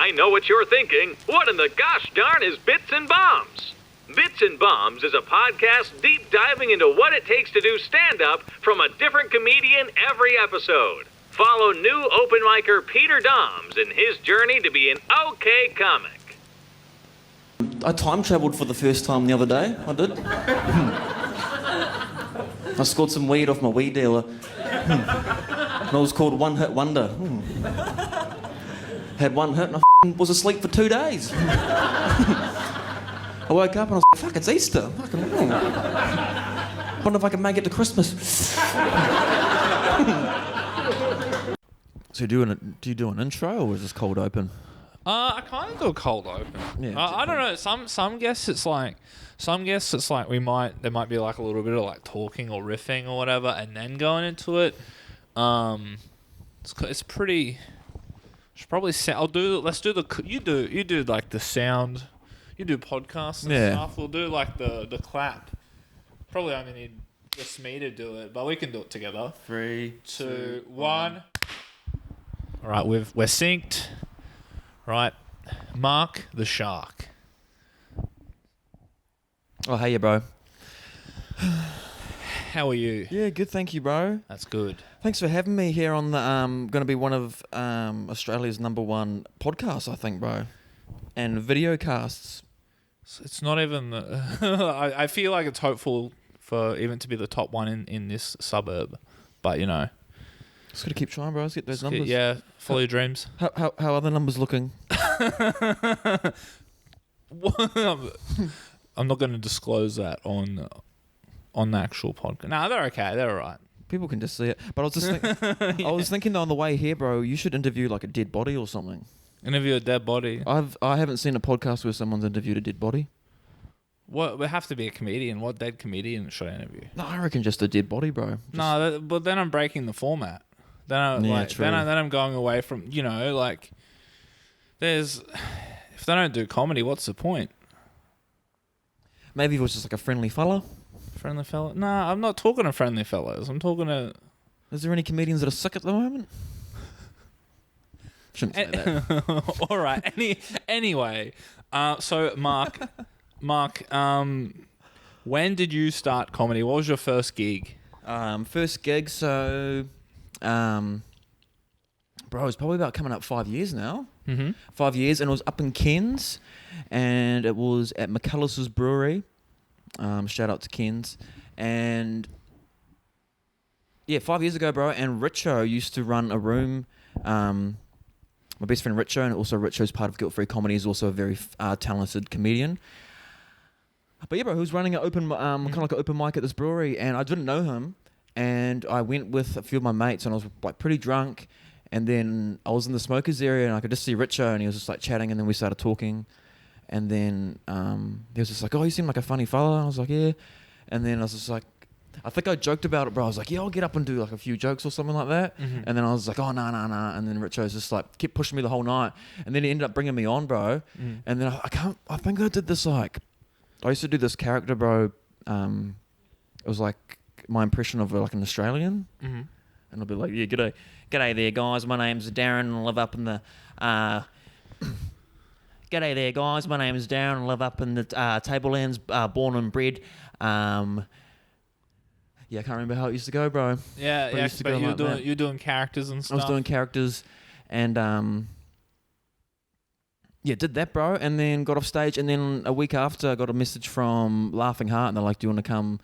I know what you're thinking. What in the gosh darn is Bits and Bombs? Bits and Bombs is a podcast deep diving into what it takes to do stand-up from a different comedian every episode. Follow new open micer Peter Doms in his journey to be an okay comic. I time travelled for the first time the other day. I did. I scored some weed off my weed dealer. And it was called One Hit Wonder. Had one hit and I was asleep for 2 days. I woke up and I was like, fuck, it's Easter. Wonder if I can make it to Christmas. So do you do an intro or is this cold open? I kind of do a cold open. Yeah, I don't know. Some guests it's like there might be like a little bit of like talking or riffing or whatever, and then going into it. It's pretty. Should probably you do like the sound. You do podcasts and stuff. We'll do like the clap. Probably only need just me to do it, but we can do it together. 3, 2, 1. All right, we're synced. Right, Marc the Sharc. Oh, hey, yeah, bro. How are you? Yeah, good, thank you, bro. That's good. Thanks for having me here on the going to be one of Australia's #1 podcasts, I think, bro, and video casts. It's not even. I feel like it's hopeful for even to be the top one in this suburb, but you know. Just got to keep trying, bro. Let's get those numbers. Yeah, follow your dreams. How are the numbers looking? I'm not going to disclose that on the actual podcast. No, they're okay. They're all right. People can just see it. But I was just thinking, I was thinking on the way here, bro, you should interview like a dead body or something. Interview a dead body. I haven't seen a podcast where someone's interviewed a dead body. What? We have to be a comedian. What dead comedian should I interview? No, I reckon just a dead body, bro. But then I'm breaking the format. Then I'm going away from, you know, like, if they don't do comedy, what's the point? Maybe it was just like a friendly fella. Friendly fella? Nah, I'm not talking to friendly fellas. I'm talking to... Is there any comedians that are sick at the moment? Shouldn't say that. All right. Anyway, so Marc, when did you start comedy? What was your first gig? First gig, so... bro, it's probably about coming up 5 years now. Mm-hmm. 5 years, and it was up in Cairns, and it was at McCullough's Brewery. Shout out to Cairns. And yeah, 5 years ago, bro, and Richo used to run a room. My best friend Richo, and also Richo's part of Guilt Free Comedy, is also a very talented comedian. But yeah, bro, he was running an open, kind of like an open mic at this brewery, and I didn't know him. And I went with a few of my mates, and I was like pretty drunk. And then I was in the smokers area, and I could just see Richo, and he was just like chatting, and then we started talking. And then he was just like, "Oh, you seem like a funny fella." And I was like, "Yeah." And then I was just like, I think I joked about it, bro. I was like, "Yeah, I'll get up and do like a few jokes or something like that." Mm-hmm. And then I was like, "Oh, nah." And then Richo was just like, kept pushing me the whole night. And then he ended up bringing me on, bro. Mm. And then I think I did this like, I used to do this character, bro. It was like my impression of like an Australian. Mm-hmm. And I'll be like, "Yeah, g'day there, guys. My name's Darren, and I live up in the g'day there, guys. My name is Darren, and I live up in the Tablelands, born and bred." Yeah, I can't remember how it used to go, bro. Yeah, but you're doing characters and stuff. I was doing characters, and yeah, did that, bro, and then got off stage, and then a week after, I got a message from Laughing Heart, and they're like, "Do you want to come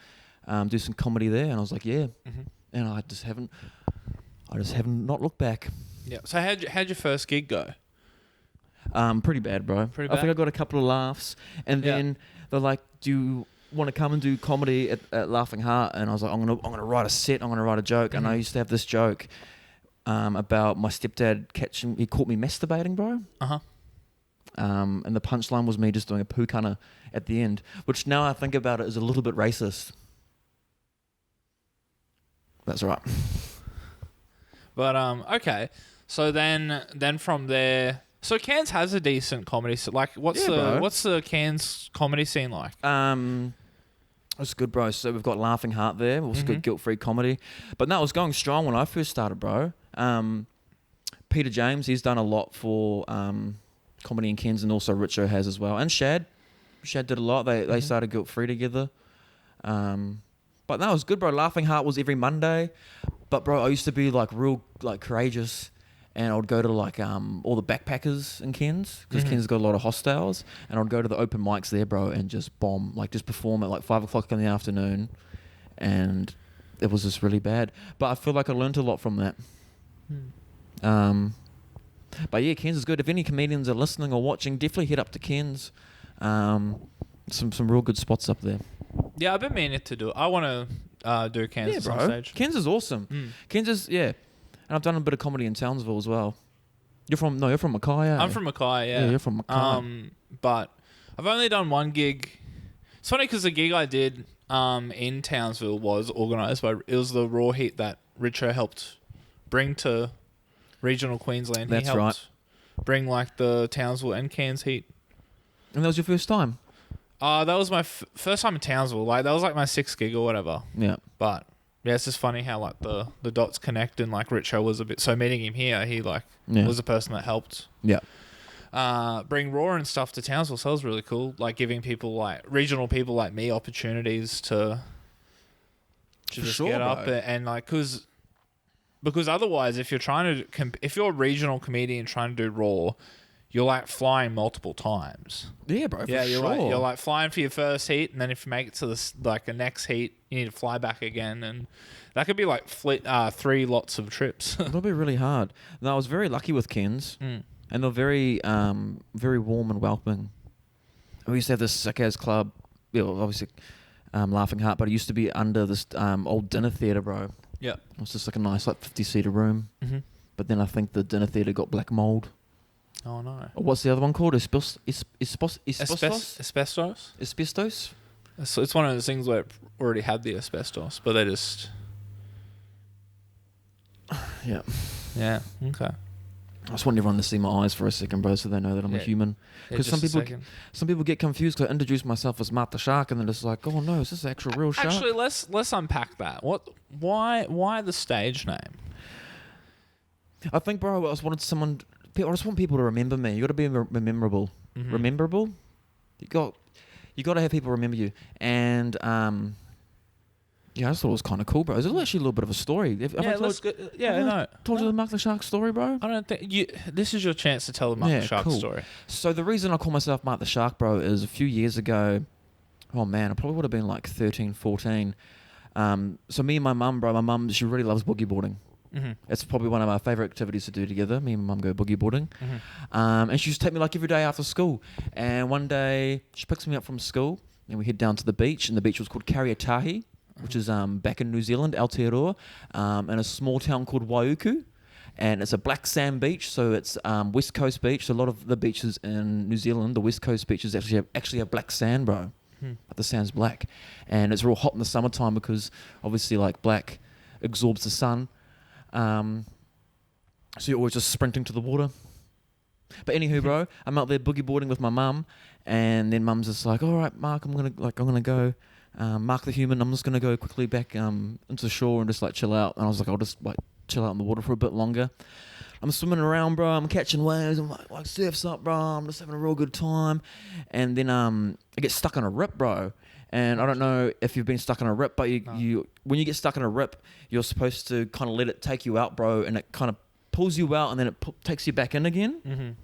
do some comedy there?" And I was like, "Yeah," and I just haven't not looked back. Yeah. So how'd your first gig go? Pretty bad, bro. Pretty I bad? think I got a couple of laughs, and then they're like, "Do you want to come and do comedy at Laughing Heart?" And I was like, I'm gonna write a set. I'm gonna write a joke. Mm-hmm. And I used to have this joke about my stepdad he caught me masturbating, bro. And the punchline was me just doing a poo cunner at the end, which now I think about it is a little bit racist. That's right. But okay, so then from there, so Cairns has a decent comedy. So like, what's the Cairns comedy scene like? It's good, bro. So we've got Laughing Heart there. Also good Guilt Free Comedy. But no, it was going strong when I first started, bro. Peter James, he's done a lot for comedy in Cairns, and also Richo has as well, and Shad did a lot. They started Guilt Free together. But that was good, bro. Laughing Heart was every Monday. But bro, I used to be like real like courageous, and I would go to like all the backpackers in Cairns, because Cairns has got a lot of hostels, and I'd go to the open mics there, bro, and just bomb, like just perform at like 5 o'clock in the afternoon, and it was just really bad. But I feel like I learned a lot from that. But yeah, Cairns is good. If any comedians are listening or watching, definitely head up to Cairns. Some real good spots up there. Yeah, I've been meaning to do it. I want to do Cairns at some stage. Cairns is awesome. Cairns is, and I've done a bit of comedy in Townsville as well. You're from Mackay, eh? I'm from Mackay, yeah. Yeah, you're from Mackay. But I've only done one gig. It's funny because the gig I did in Townsville was organised by, it was the Raw Heat that Richo helped bring to regional Queensland. That's he helped right. bring like the Townsville and Cairns Heat. And that was your first time? That was my first time in Townsville. Like that was like my 6th gig or whatever. Yeah. But yeah, it's just funny how like the dots connect, and like Richo was a bit. So meeting him here, he like was the person that helped. Yeah. Bring Raw and stuff to Townsville. So it was really cool. Like giving people like regional people like me opportunities to just get up and like because otherwise if you're trying to if you're a regional comedian trying to do Raw, you're like flying multiple times. Yeah, bro. You're like flying for your first heat, and then if you make it to the next heat, you need to fly back again, and that could be like 3 lots of trips. It'll be really hard. No, I was very lucky with Cairns, and they're very very warm and welcoming. We used to have this sick ass club, obviously Laughing Heart, but it used to be under this old dinner theatre, bro. Yeah, it was just like a nice like 50-seater room. But then I think the dinner theatre got black mold. Oh no! What's the other one called? Asbestos. Asbestos. So it's one of those things where it already had the asbestos, but they just. Yeah. Yeah. Okay. I just want everyone to see my eyes for a second, bro, so they know that I'm a human. Because some people get confused because I introduce myself as Marc the Sharc, and then it's like, oh no, is this the actual real shark? Actually, let's unpack that. Why the stage name? I think, bro, I just want people to remember me. You got to be memorable. Rememberable. You got to have people remember you. And I just thought it was kind of cool, bro. It's actually a little bit of a story. Told you the Marc the Sharc story, bro? I don't think this is your chance to tell the Marc the Sharc story. So the reason I call myself Marc the Sharc, bro, is a few years ago. Oh man, I probably would have been like 13, 14. So me and my mum, bro, she really loves boogie boarding. It's probably one of our favourite activities to do together. Me and my mum go boogie boarding. And she used to take me like every day after school. And one day she picks me up from school and we head down to the beach, and the beach was called Kariatahi, which is back in New Zealand, Aotearoa, in a small town called Waiuku. And it's a black sand beach, so it's West Coast beach. So a lot of the beaches in New Zealand, the West Coast beaches actually have black sand, bro. But the sand's black. And it's real hot in the summertime because obviously like black absorbs the sun. So you're always just sprinting to the water. But anywho, bro, I'm out there boogie boarding with my mum, and then mum's just like, all right, Marc, I'm gonna go, Marc the human, I'm just gonna go quickly back into the shore and just like chill out. And I was like, I'll just like chill out in the water for a bit longer. I'm swimming around, bro. I'm catching waves. I'm like surf's up, bro. I'm just having a real good time. And then I get stuck on a rip, bro. And I don't know if you've been stuck on a rip, but you when you get stuck on a rip, you're supposed to kind of let it take you out, bro, and it kind of pulls you out and then it takes you back in again,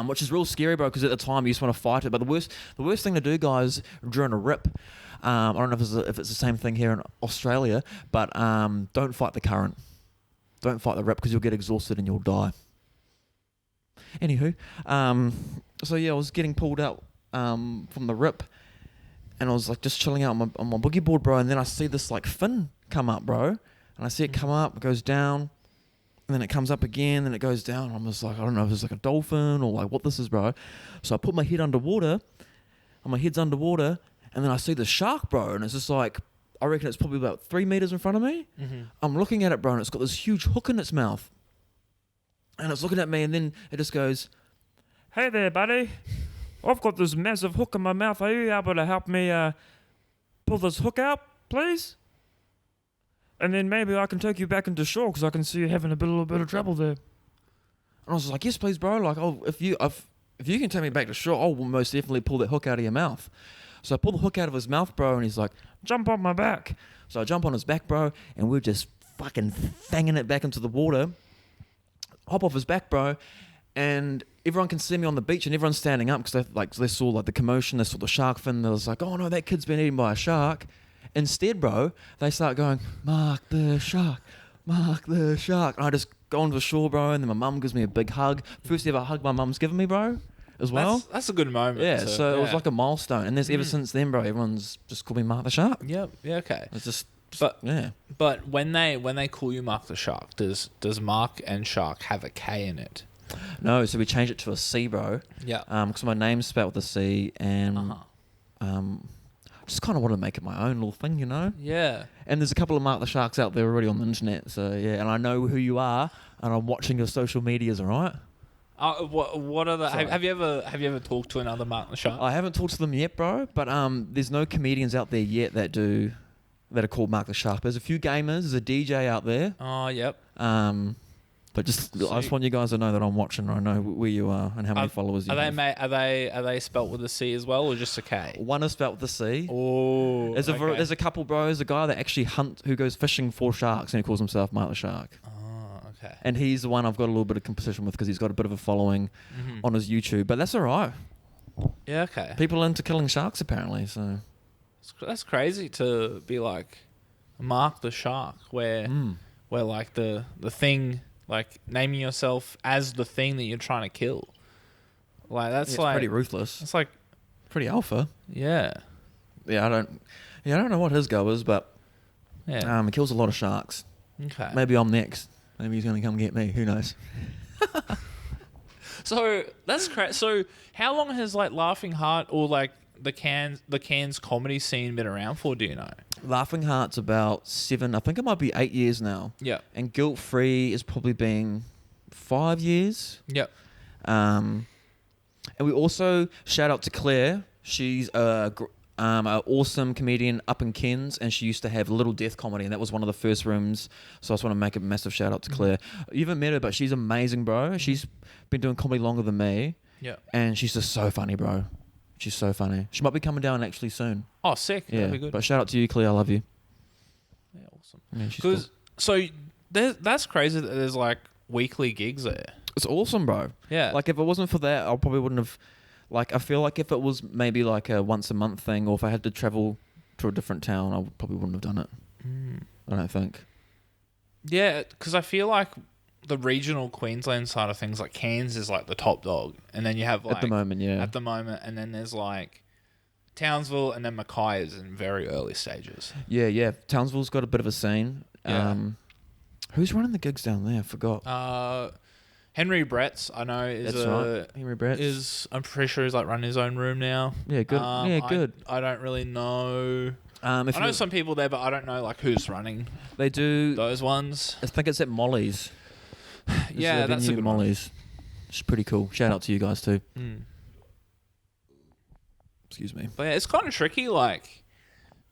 which is real scary, bro, because at the time you just want to fight it. But the worst thing to do, guys, during a rip, I don't know if it's the same thing here in Australia, but don't fight the current. Don't fight the rip because you'll get exhausted and you'll die. Anywho, so yeah, I was getting pulled out from the rip. And I was like just chilling out on my boogie board, bro. And then I see this like fin come up, bro. And I see it come up, it goes down, and then it comes up again, and it goes down. And I'm just like, I don't know if it's like a dolphin or like what this is, bro. So I put my head underwater, and my head's underwater, and then I see the shark, bro. And it's just like, I reckon it's probably about 3 meters in front of me. I'm looking at it, bro, and it's got this huge hook in its mouth. And it's looking at me, and then it just goes, hey there, buddy. I've got this massive hook in my mouth. Are you able to help me pull this hook out, please? And then maybe I can take you back into shore because I can see you having a little bit of trouble there. And I was like, yes, please, bro. Like, oh, if if you can take me back to shore, I'll most definitely pull that hook out of your mouth. So I pull the hook out of his mouth, bro, and he's like, jump on my back. So I jump on his back, bro, and we're just fucking fanging it back into the water. Hop off his back, bro, and everyone can see me on the beach, and everyone's standing up because they saw like the commotion, they saw the shark fin. They was like, oh no, that kid's been eaten by a shark. Instead, bro, they start going, Mark the shark, Mark the shark. And I just go onto the shore, bro, and then my mum gives me a big hug. First ever hug my mum's given me, bro, as well. That's a good moment. Yeah, so it was like a milestone. And ever since then, bro, everyone's just called me Mark the Shark. Yep. Yeah. Okay. It's just, But But when they call you Mark the Shark, does Mark and Shark have a K in it? No, so we changed it to a C, bro. Yeah. Because my name's spelled with a C, and just kind of want to make it my own little thing, you know? Yeah. And there's a couple of Mark the Sharks out there already on the internet, so yeah. And I know who you are, and I'm watching your social medias, all right? What are the? Have you ever talked to another Mark the Shark? I haven't talked to them yet, bro. But there's no comedians out there yet that are called Mark the Shark. There's a few gamers. There's a DJ out there. Oh, yep. But I just want you guys to know that I'm watching. I know where you are and how many followers you have. Are they spelt with a C as well, or just a K? One is spelt with a C. Oh, There's a couple, bro. There's a guy that actually who goes fishing for sharks, and he calls himself Mark the Shark. Oh, okay. And he's the one I've got a little bit of competition with because he's got a bit of a following on his YouTube. But that's all right. Yeah, okay. People are into killing sharks apparently. So that's crazy to be like Mark the Shark, where like the thing. Like naming yourself as the thing that you're trying to kill, like that's like pretty ruthless. It's like pretty alpha. Yeah. I don't know what his go is, but yeah, he kills a lot of sharks. Okay. Maybe I'm next. Maybe he's gonna come get me. Who knows? So that's crazy. So how long has like Laughing Heart or like the Cairns comedy scene been around for? Do you know? Laughing Heart's about 7. I think it might be 8 years now. Yeah. And Guilt Free is probably been 5 years. Yep. And we also shout out to Claire. She's an awesome comedian up in Cairns, and she used to have Little Death Comedy, and that was one of the first rooms. So I just want to make a massive shout out to Claire. You haven't met her, but she's amazing, bro. She's been doing comedy longer than me. Yeah. And she's just so funny, bro. She's so funny. She might be coming down actually soon. Oh, sick. Yeah. That'd be good. But shout out to you, Claire. I love you. Yeah, awesome. Yeah, she's cool. So that's crazy that there's like weekly gigs there. It's awesome, bro. Yeah. Like if it wasn't for that, I probably wouldn't have. Like I feel like if it was maybe like a once a month thing, or if I had to travel to a different town, I probably wouldn't have done it. I don't think. Yeah, because I feel like the regional Queensland side of things, like Cairns is like the top dog, and then you have like At the moment, and then there's like Townsville, and then Mackay is in very early stages. Yeah. Townsville's got a bit of a scene. Yeah. Who's running the gigs down there? I forgot. Henry Brett's, I know, is That's right. Henry Brett's. I'm pretty sure he's like running his own room now. Yeah, good. Good. I don't really know. I know some people there, but I don't know like who's running. They do those ones. I think it's at Molly's. Yeah, that's a good Molly's. One. It's pretty cool. Shout out to you guys too. Excuse me. But yeah, it's kind of tricky, like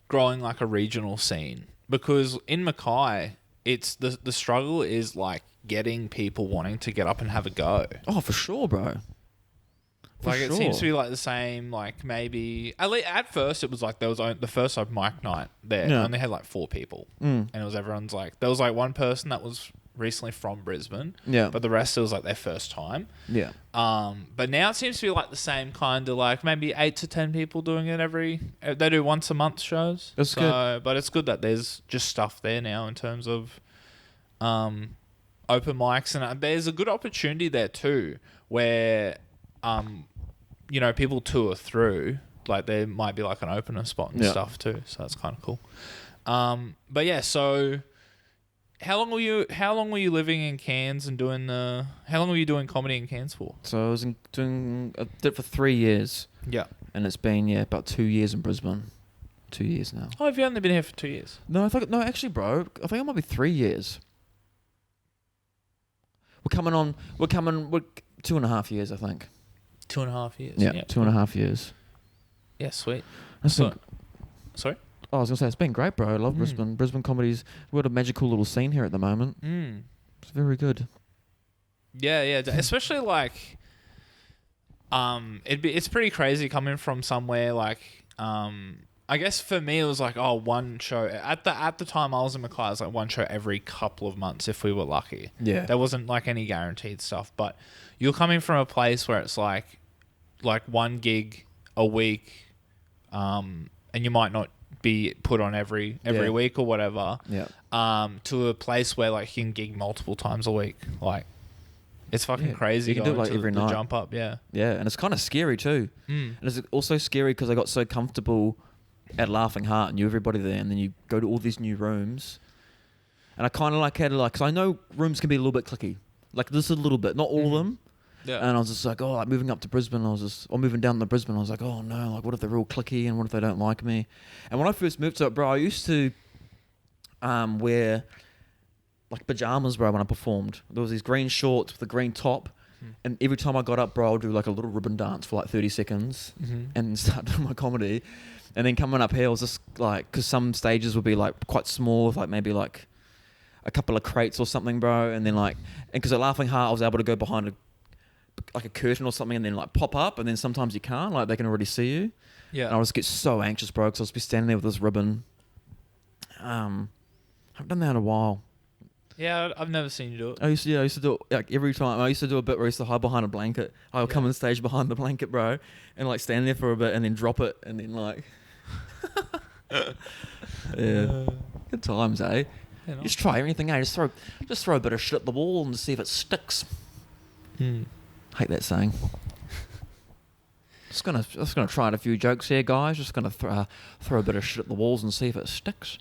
growing like a regional scene, because in Mackay, it's the struggle is like getting people wanting to get up and have a go. Oh, for sure, bro. It seems to be like the same. Like maybe at first it was like there was the first like mic night there. Yeah. Only had like 4 people, and it was everyone's like there was like one person that was recently from Brisbane. Yeah. But the rest it was like their first time. Yeah. But now it seems to be like the same kind of like maybe 8 to 10 people doing it they do once a month shows. That's good. But it's good that there's just stuff there now in terms of open mics, and there's a good opportunity there too where people tour through, like there might be like an opener spot and stuff too, so that's kind of cool. But yeah, so how long were you living in Cairns and how long were you doing comedy in Cairns for? So I was doing I did it for 3 years. Yeah. And it's been about 2 years in Brisbane. 2 years now. Oh, have you only been here for 2 years? No, actually, bro, I think it might be 3 years. We're 2.5 years, I think. 2.5 years. Yeah, 2.5 years. Yeah, sweet. Sorry? Oh, I was going to say, it's been great, bro. I love Brisbane. Brisbane comedy's, we've got a magical little scene here at the moment. It's very good. Yeah. Especially like, it's pretty crazy coming from somewhere like I guess for me it was like one show at the time I was in McLeod, it was like one show every couple of months if we were lucky. Yeah. There wasn't like any guaranteed stuff, but you're coming from a place where it's like one gig a week, and you might not be put on every week or whatever. Yeah. To a place where like you can gig multiple times a week, like. It's fucking crazy. You can do it like every night. Jump up, yeah. Yeah, and it's kind of scary too. And it's also scary because I got so comfortable at Laughing Heart and knew everybody there, and then you go to all these new rooms, and I kind of like had to like, because I know rooms can be a little bit clicky, like this a little bit, not all of them. Yeah. And I was just like, like moving up to Brisbane, or moving down to Brisbane, I was like, oh no, like what if they're real clicky and what if they don't like me? And when I first moved to it, bro, I used to wear like pajamas, bro, when I performed. There was these green shorts with a green top, and every time I got up, bro, I'd do like a little ribbon dance for like 30 seconds and start doing my comedy. And then coming up here, I was just like, because some stages would be like quite small, with like maybe like a couple of crates or something, bro. And then like, and because at Laughing Heart, I was able to go behind a curtain or something and then like pop up, and then sometimes you can't, like they can already see you. Yeah. And I just get so anxious, bro, because I'll just be standing there with this ribbon. I haven't done that in a while. Yeah, I've never seen you do it. I used to do it like every time. I used to do a bit where I used to hide behind a blanket. I would come on stage behind the blanket, bro, and like stand there for a bit and then drop it and then like, yeah, good times, eh? Yeah, nice. Just try everything, eh? Just throw a bit of shit at the wall and see if it sticks. Hate that saying. Just gonna try a few jokes here, guys. Just gonna throw a bit of shit at the walls and see if it sticks.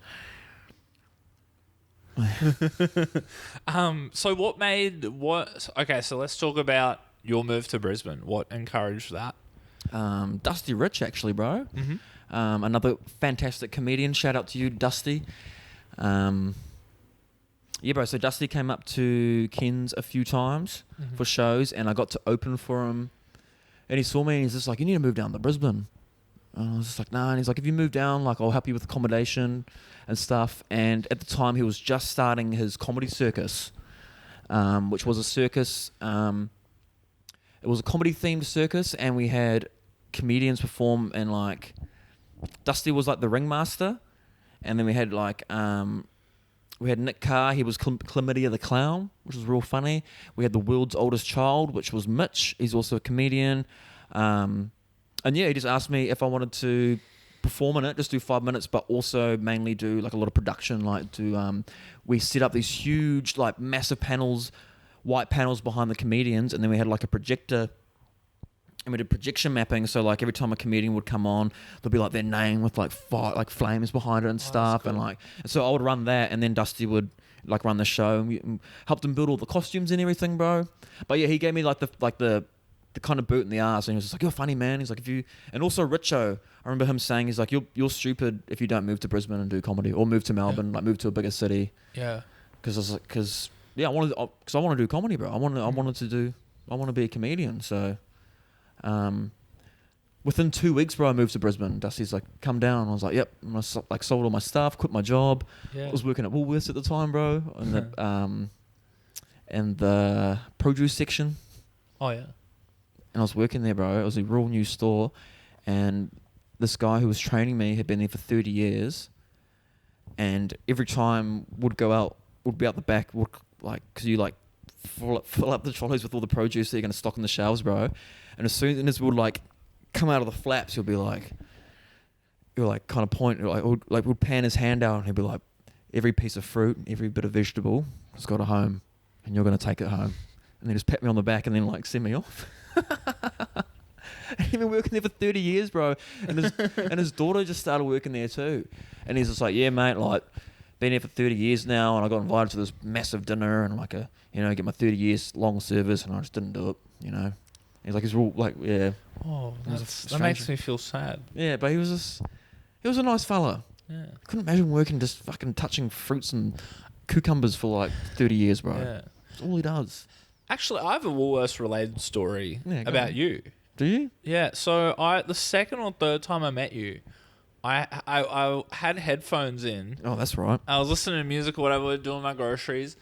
So okay, so let's talk about your move to Brisbane. What encouraged that? Dusty Rich, actually, bro. Another fantastic comedian. Shout out to you, Dusty. Yeah, bro. So Dusty came up to Ken's a few times for shows, and I got to open for him. And he saw me, and he's just like, "You need to move down to Brisbane." And I was just like, "Nah." And he's like, "If you move down, like, I'll help you with accommodation and stuff." And at the time, he was just starting his comedy circus, which was a circus. It was a comedy-themed circus, and we had comedians perform, and like, Dusty was like the ringmaster, and then we had like, we had Nick Carr. He was Chlamydia the Clown, which was real funny. We had the world's oldest child, which was Mitch. He's also a comedian. And yeah, he just asked me if I wanted to perform in it, just do 5 minutes, but also mainly do like a lot of production. Like we set up these huge, like massive panels, white panels behind the comedians, and then we had like a projector. And we did projection mapping, so like every time a comedian would come on, there'd be like their name with like flames behind it and stuff, cool. And so I would run that, and then Dusty would like run the show, and we helped him build all the costumes and everything, bro. But yeah, he gave me like the kind of boot in the ass, and he was just like, "You're funny, man." He's like, and also Richo, I remember him saying, he's like, "You're stupid if you don't move to Brisbane and do comedy, or move to Melbourne, like move to a bigger city." Yeah. Because I want to do comedy, bro. I want to be a comedian, so. Within 2 weeks, bro, I moved to Brisbane. Dusty's like, "Come down." I was like, "Yep." I sold all my stuff, quit my job. Yeah. I was working at Woolworths at the time, bro, in the produce section. Oh yeah. And I was working there, bro. It was a real new store, and this guy who was training me had been there for 30 years. And every time would be out the back, because you like fill up the trolleys with all the produce that you're gonna stock on the shelves, bro. And as soon as we would like come out of the flaps, he'll kind of point, we'd pan his hand out, and he'd be like, "Every piece of fruit, every bit of vegetable has got a home, and you're gonna take it home." And then just pat me on the back and then like send me off. And he'd been working there for 30 years, bro. And his daughter just started working there too. And he's just like, "Yeah, mate, like been here for 30 years now, and I got invited to this massive dinner and like get my 30 years long service, and I just didn't do it, He's like, he's real, like, yeah. Oh, that makes me feel sad. Yeah, but he was a nice fella. Yeah. I couldn't imagine working just fucking touching fruits and cucumbers for like 30 years, bro. Yeah. That's all he does. Actually, I have a Woolworths related story about you. Do you? Yeah. So the second or third time I met you, I had headphones in. Oh, that's right. I was listening to music or whatever, doing my groceries,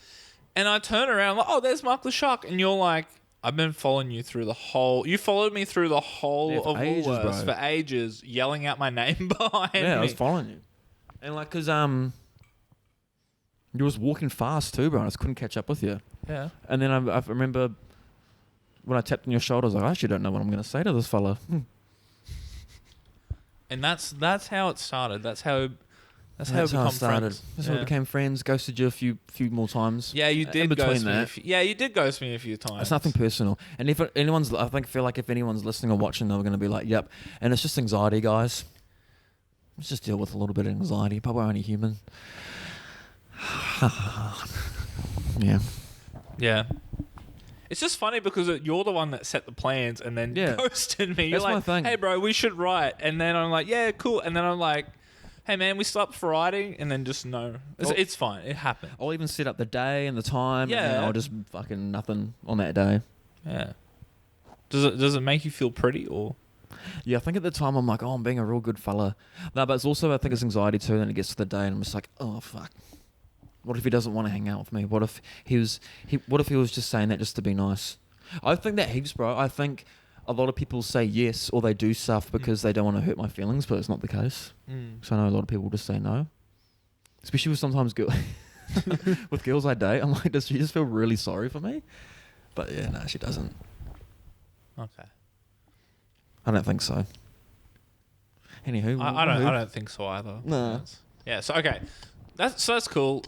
and I turn around like, "Oh, there's Marc the Sharc," and you're like, I've been following you through the whole. You followed me through the whole for of ages, Woolworths bro. for ages, yelling out my name behind me. Yeah, I was following you. And like, cause you was walking fast too, bro. I just couldn't catch up with you. Yeah. And then I remember when I tapped on your shoulder, I was like, I actually don't know what I'm going to say to this fella. And that's how it started. That's how it became friends. That's how we became friends. Ghosted you a few more times. Yeah, you did in between ghost me. that. You did ghost me a few times. It's nothing personal. And if anyone's, feel like if anyone's listening or watching, they're going to be like, yep. And it's just anxiety, guys. Let's just deal with a little bit of anxiety, but we're only human. Yeah. Yeah. It's just funny because you're the one that set the plans and then ghosted me. You're That's my like, thing. hey, bro, we should write. And then I'm like, yeah, cool. And then I'm like, hey, man, we still up for writing? And then just no. It's fine. It happened. I'll even set up the day and the time. Yeah. And then I'll just fucking nothing on that day. Yeah. Does it make you feel pretty or? Yeah, I think at the time I'm like, oh, I'm being a real good fella. No, but it's also, I think it's anxiety too. Then it gets to the day and I'm just like, oh, fuck. What if he doesn't want to hang out with me? What if he was just saying that just to be nice? I think that heaps, bro. I think a lot of people say yes or they do stuff because they don't want to hurt my feelings, but it's not the case. So I know a lot of people just say no. Especially with sometimes with girls I date. I'm like, does she just feel really sorry for me? But yeah, no, she doesn't. Okay. I don't think so. Anywho, I don't think so either. No. Yeah. So okay, that's cool.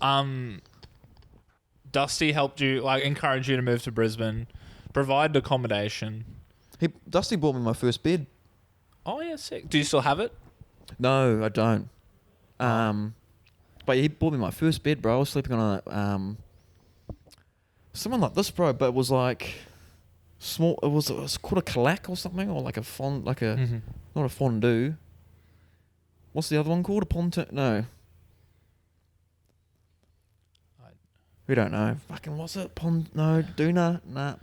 Dusty helped you, like, encourage you to move to Brisbane, provide accommodation. Dusty bought me my first bed. Oh yeah, sick. Do you still have it? No, I don't. But he bought me my first bed, bro. I was sleeping on a something like this, bro. But it was like small. It was called a claque or something, or like a not a fondue. What's the other one called? A pontoon? No. We don't know. Fucking what's it? No, doona? Nah.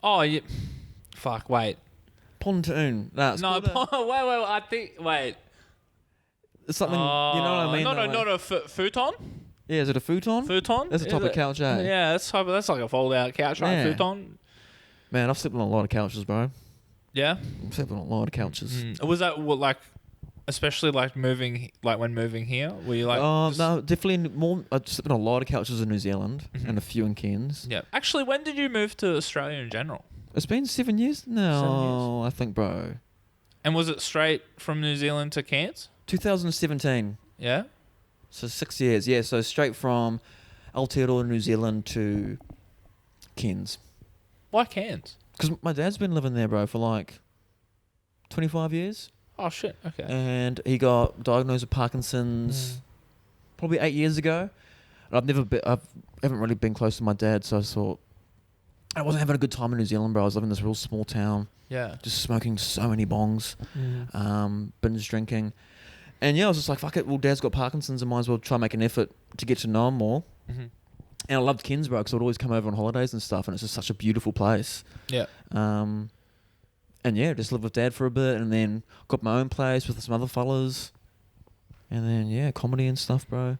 Oh, yeah. Fuck, wait. Pontoon. Nah, No, wait. It's something, you know what I mean? Not a futon? Yeah, is it a futon? Futon? That's a type of couch, eh? Yeah, that's like a fold-out couch, right? Yeah. Futon? Man, I've slept on a lot of couches, bro. Yeah? I've slept on a lot of couches. Was that like, especially like when moving here? Were you like? Oh no, definitely more. I've slept on a lot of couches in New Zealand and a few in Cairns. Yeah. Actually, when did you move to Australia in general? It's been 7 years now, 7 years. I think, bro. And was it straight from New Zealand to Cairns? 2017. Yeah. So 6 years. Yeah, so straight from Aotearoa, New Zealand to Cairns. Why Cairns? Because my dad's been living there, bro, for like 25 years. Oh shit. Okay. And he got diagnosed with Parkinson's probably 8 years ago. And I haven't really been close to my dad, so I thought I wasn't having a good time in New Zealand, bro. I was living in this real small town. Yeah. Just smoking so many bongs, binge drinking. And yeah, I was just like, fuck it. Well, Dad's got Parkinson's, I might as well try and make an effort to get to know him more. Mm-hmm. And I loved Cairns, bro, because I would always come over on holidays and stuff, and it's just such a beautiful place. Yeah. And yeah, just lived with Dad for a bit, and then got my own place with some other fellas. And then, yeah, comedy and stuff, bro.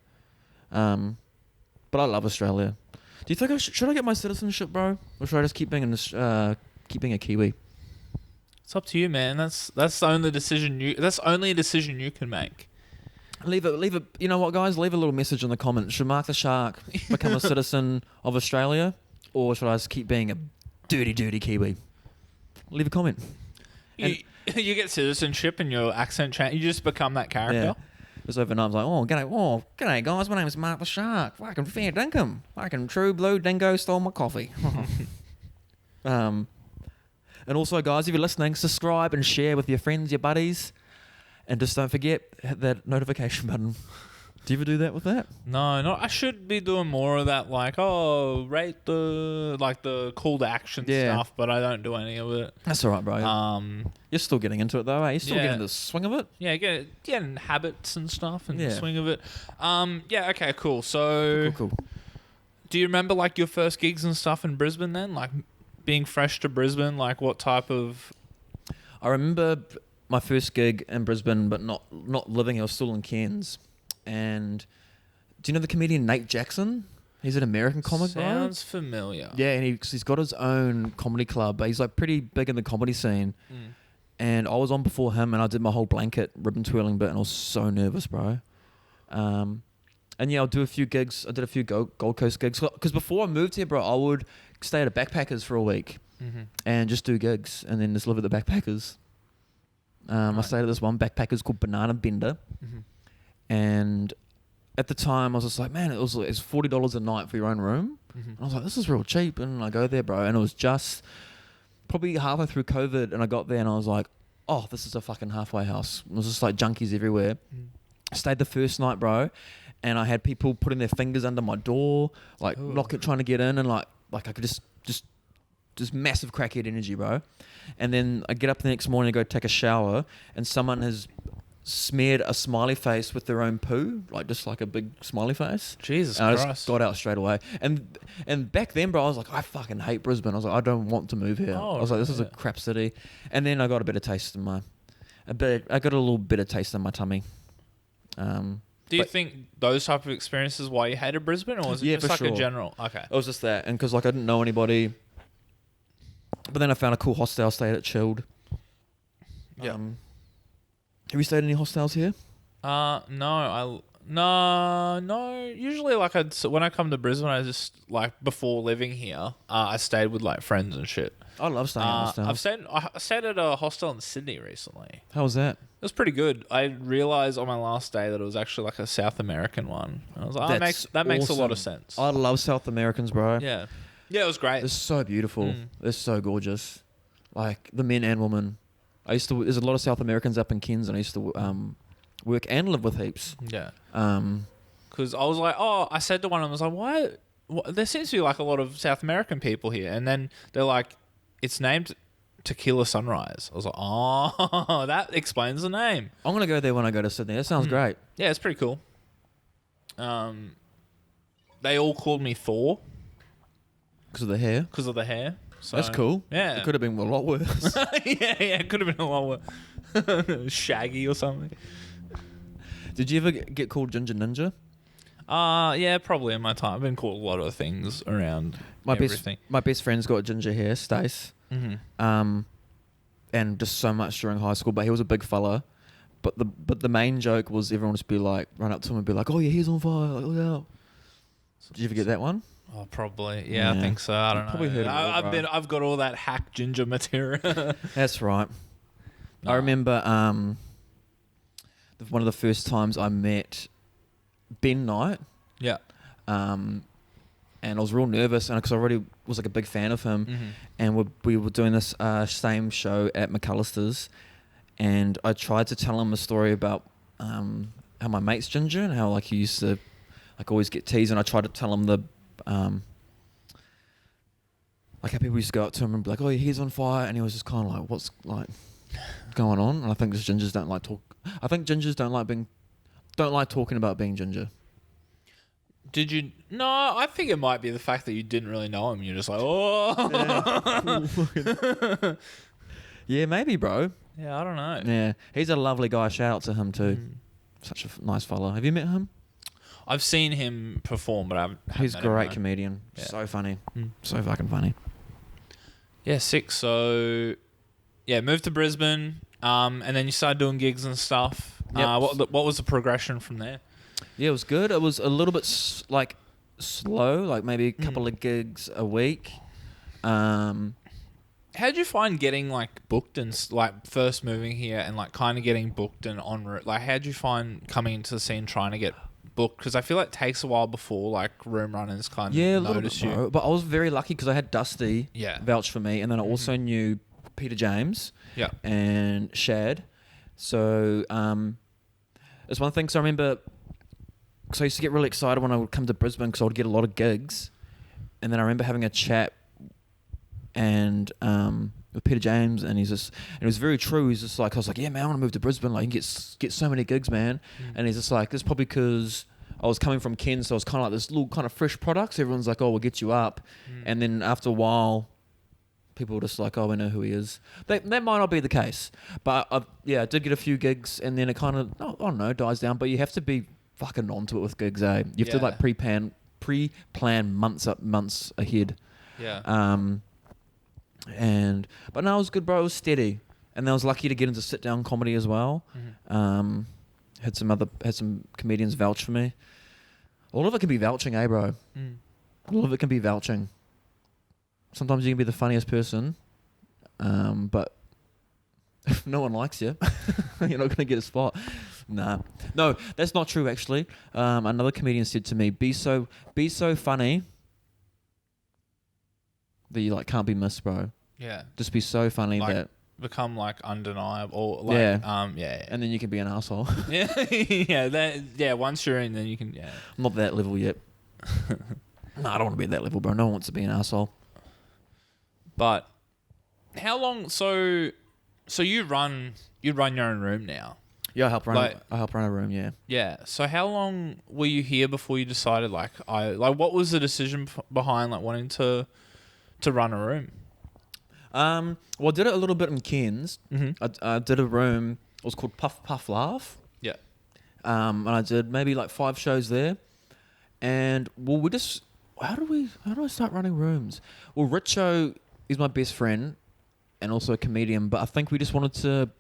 But I love Australia. Do you think should I get my citizenship, bro? Or should I just keep being a Kiwi? It's up to you, man. That's the only decision you can make. Leave it. You know what, guys? Leave a little message in the comments. Should Marc the Sharc become a citizen of Australia, or should I just keep being a dirty Kiwi? Leave a comment. You get citizenship and your accent change. You just become that character. Yeah. Just overnight, I was like, g'day guys, my name is Marc the Sharc. Fucking fair dinkum. Fucking true blue dingo stole my coffee. And also, guys, if you're listening, subscribe and share with your friends, your buddies, and just don't forget, hit that notification button. Do you ever do that with that? No. I should be doing more of that, like, rate the call to action stuff, but I don't do any of it. That's all right, bro. You're still getting into it, though, eh? You're still getting the swing of it? Yeah, getting habits and stuff and the Yeah. swing of it. Yeah, okay, cool. So, Cool. do you remember, like, your first gigs and stuff in Brisbane then? Like, being fresh to Brisbane, like, what type of... I remember my first gig in Brisbane, but not living. I was still in Cairns. And do you know the comedian Nate Jackson? He's an American comic, bro. Sounds familiar. Yeah, and he's got his own comedy club. But he's like pretty big in the comedy scene. And I was on before him, and I did my whole blanket ribbon twirling bit, and I was so nervous, bro. And yeah, I'll do a few gigs. I did a few Gold Coast gigs. Because before I moved here, bro, I would stay at a Backpackers for a week and just do gigs and then just live at the Backpackers. I stayed at this one Backpackers called Banana Bender. And at the time, I was just like, man, it's $40 a night for your own room. And I was like, this is real cheap. And I go there, bro. And it was just probably halfway through COVID. And I got there and I was like, oh, this is a fucking halfway house. It was just like junkies everywhere. I stayed the first night, bro. And I had people putting their fingers under my door, like trying to get in, and like I could just massive crackhead energy, bro. And then I get up the next morning and go take a shower, and someone has smeared a smiley face with their own poo, like just like a big smiley face. Jesus and Christ. I just got out straight away. And back then, bro, I was like, I fucking hate Brisbane. I was like, I don't want to move here. I was like, this is a crap city. And then I got a bit of taste in I got a little bit of taste in my tummy. Do you think those type of experiences why you hated Brisbane, or was it just like a general? Okay. It was just that, and because like I didn't know anybody. But then I found a cool hostel, stayed at Chilled. Yeah. Have you stayed in any hostels here? No. Usually, like when I come to Brisbane, I just like before living here, I stayed with like friends and shit. I love staying in hostels. I stayed at a hostel in Sydney recently. How was that? It was pretty good. I realized on my last day that it was actually like a South American one. I was like, that makes a lot of sense. I love South Americans, bro. Yeah, it was great. They're so beautiful. They're so gorgeous. Like the men and women. There's a lot of South Americans up in Cairns, and I used to work and live with heaps. Yeah. Because I was like, I said to one of them, I was like, why? There seems to be like a lot of South American people here, and then they're like, it's named Tequila Sunrise. I was like, oh, that explains the name. I'm gonna go there when I go to Sydney. That sounds great. Yeah, it's pretty cool. They all called me Thor because of the hair. So, that's cool. Yeah, it could have been a lot worse. yeah, it could have been a lot worse. Shaggy or something. Did you ever get called Ginger Ninja? Yeah, probably in my time. I've been called a lot of things around everything. My best friend's got ginger hair, Stace. And just so much during high school, but he was a big fella. But the main joke was everyone just be like, run up to him and be like, oh, your hair's on fire, like, look out. Did you ever get that one? Oh, probably. Yeah, I think so. I don't know. Probably heard it I've got all that hack ginger material. That's right. I remember one of the first times I met Ben Knight. Yeah. And I was real nervous, and because I already was like a big fan of him, and we were doing this same show at McAllister's, and I tried to tell him a story about how my mate's ginger and how like he used to like always get teased, and I tried to tell him the like how people used to go up to him and be like, oh, your hair's on fire, and he was just kind of like, what's like going on? And I think gingers don't like talk. I think gingers don't like talking about being ginger. Did you? No, I think it might be the fact that you didn't really know him. You're just like, oh. Yeah, maybe, bro. Yeah, I don't know. Yeah, he's a lovely guy. Shout out to him too. Such a nice fella. Have you met him? I've seen him perform, but he's a great him, comedian. Yeah. So funny. So fucking funny. Yeah, sick. So, yeah, moved to Brisbane, and then you started doing gigs and stuff. Yep. What was the progression from there? Yeah, it was good. It was a little bit slow, like maybe a couple of gigs a week. How'd you find getting like booked and like first moving here and like kind of getting booked and en route? Like, how'd you find coming into the scene trying to get booked? Because I feel like it takes a while before like room runners kind of notice you. But I was very lucky because I had Dusty vouch for me, and then I also knew Peter James and Shad. So it's one thing. So I remember, because I used to get really excited when I would come to Brisbane because I would get a lot of gigs, and then I remember having a chat and with Peter James, and and it was very true. He's just like, I was like, yeah, man, I want to move to Brisbane. Like, you can get so many gigs, man. And he's just like, it's probably because I was coming from Ken, so I was kind of like this little kind of fresh product. So everyone's like, oh, we'll get you up. And then after a while, people were just like, oh, we know who he is. That might not be the case, but I did get a few gigs, and then it kind of, I don't know, dies down. But you have to be fucking onto it with gigs, eh? You have to like pre-plan pre-plan months ahead. Yeah. But no, it was good, bro. It was steady, and I was lucky to get into sit-down comedy as well. Had some comedians vouch for me. All of it can be vouching, bro? All of it can be vouching. Sometimes you can be the funniest person, but if no one likes you, you're not gonna get a spot. Nah, no, that's not true. Actually, another comedian said to me, "Be so funny that you like can't be missed, bro. Yeah. Just be so funny Like, that become like undeniable, or like yeah, and then you can be an asshole." yeah. Once you're in, then you can. Yeah. I'm not that level yet. No, I don't want to be at that level, bro. No one wants to be an asshole. But how long? So you run your own room now. Yeah, I help run a room. Yeah. Yeah. So how long were you here before you decided what was the decision behind like wanting to run a room? Well, I did it a little bit in Cairns. I did a room. It was called Puff Puff Laugh. Yeah. And I did maybe like 5 shows there. And well, we just how do I start running rooms? Well, Richo is my best friend and also a comedian, but I think we just wanted to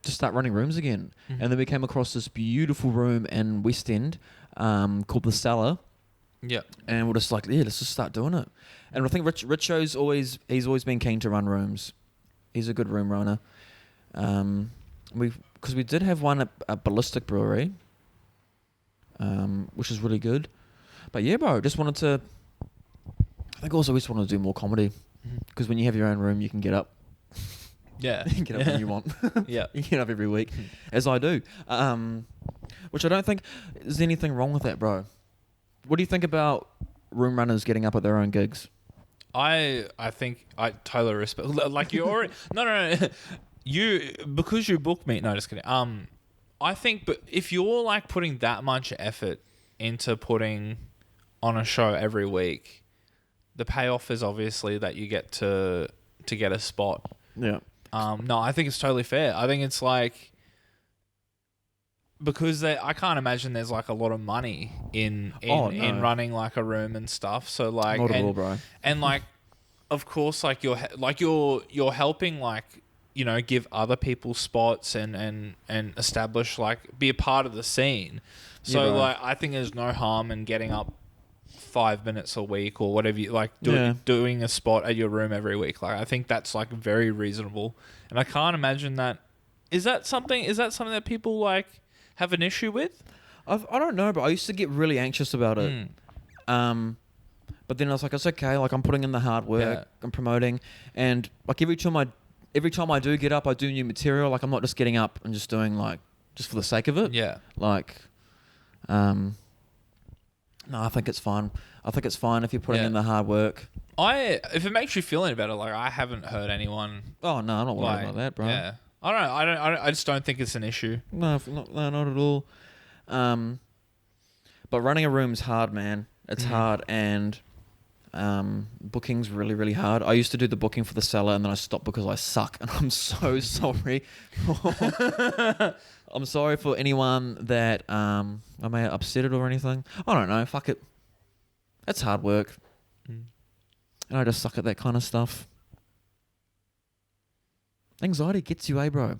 just start running rooms again. And then we came across this beautiful room in West End called The Cellar. Yeah. And we're just like, yeah, let's just start doing it. And I think Richo's always been keen to run rooms. He's a good room runner. Because we did have one at Ballistic Brewery, which is really good. But yeah, bro, just wanted to. I think also we just wanted to do more comedy. Because when you have your own room, you can get up. Yeah. You can get up when you want. Yeah. You get up every week, as I do. Which I don't think there's anything wrong with that, bro. What do you think about room runners getting up at their own gigs? I think I totally respect. Like you already no. You because you booked me. No, just kidding. I think, but if you're like putting that much effort into putting on a show every week, the payoff is obviously that you get to get a spot. Yeah. No, I think it's totally fair. I think it's like because I can't imagine there's like a lot of money in running like a room and stuff. So like, not at all, bro. And like, of course, like you're helping like give other people spots and establish like be a part of the scene. So yeah, like, I think there's no harm in getting up 5 minutes a week or whatever you like doing a spot at your room every week. Like I think that's like very reasonable, and I can't imagine that. Is that something that people like have an issue with? I don't know, but I used to get really anxious about it. But then I was like, it's okay. Like I'm putting in the hard work. I'm promoting, and like every time I do get up, I do new material. Like I'm not just getting up and just doing like just for the sake of it. Yeah. Like, no, I think it's fine. I think it's fine if you're putting in the hard work. If it makes you feel any better, like I haven't heard anyone. Oh no, I'm not worried about that, bro. Yeah. I just don't think it's an issue. No, not at all. But running a room's hard, man. It's hard, and booking's really, really hard. I used to do the booking for The Cellar, and then I stopped because I suck, and I'm so sorry. I'm sorry for anyone that I may have upset or anything. I don't know. Fuck it. It's hard work, and I just suck at that kind of stuff. Anxiety gets you, bro. It